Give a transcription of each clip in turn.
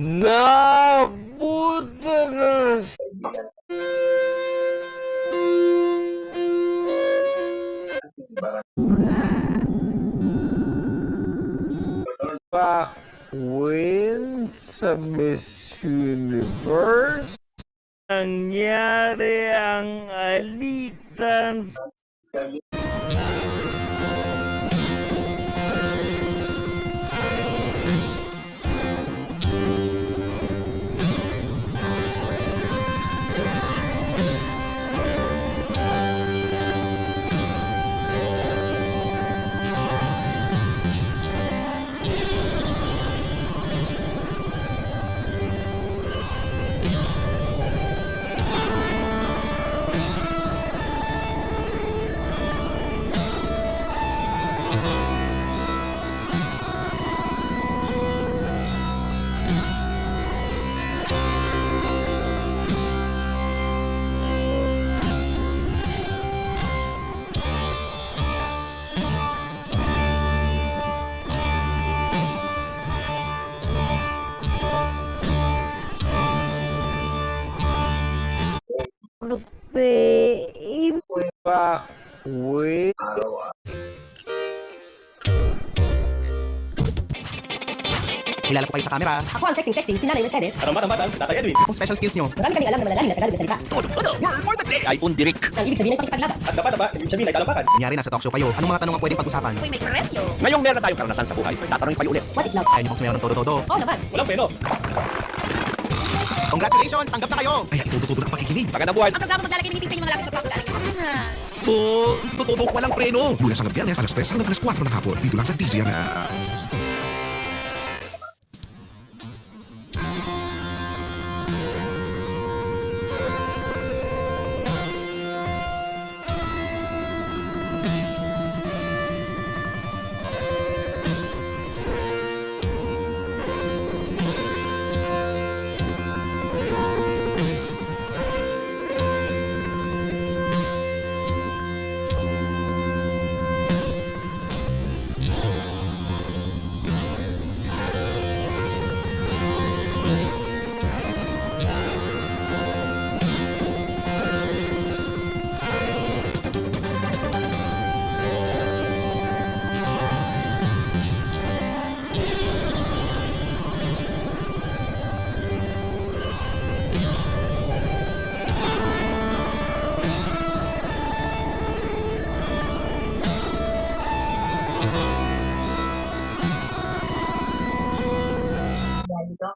Napunta na sa Queen sa Miss Universe. Nangyari ang alitan. Pa Queen. Kilala ko kayo sa camera. Ako ang sexy, si Nanay Mercedes. Ang batang-batang, Tatay Edwin. Kung special skills nyo. Marami kaming alam na malalangin na Tagalog na salita. Todo. Word for the day. iPhone Direct. Ang ibig sabihin ay pakikipaglaban. At dapa-dapa, ibig sabihin ay talampakan. Kunyari, nasa talk show kayo. Anong mga tanong ang pwedeng pag-usapan? Uy, may premyo. Ngayong meron na tayong karanasan sa buhay, tatanungin pa ulit. What is love? Ayaw niyo bang sumayaw ng todo-todo? Oo naman. Walang peno. Congratulations! Tanggap na kayo! Ay, todo-todo na pakikinig. Magandang buhay. Ang programa maglalagay ng ngipin sa inyong mga lapit sa pagkakalagay. Todo ko walang preno. Mula sa Biyernes alas 3 hanggang alas 4 ng hapon. Dito lang sa DZRH.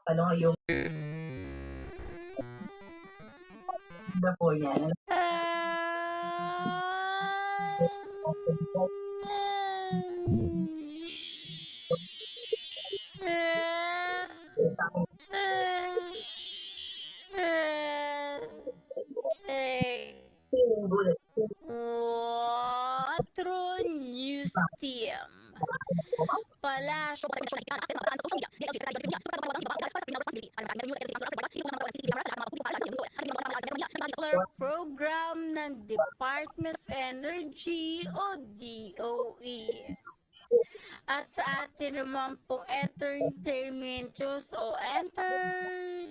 Ano yung na po yan. Museum. Palasyo program ng Department of Energy o DOE. At sa atin naman po entertainmentos o entertainment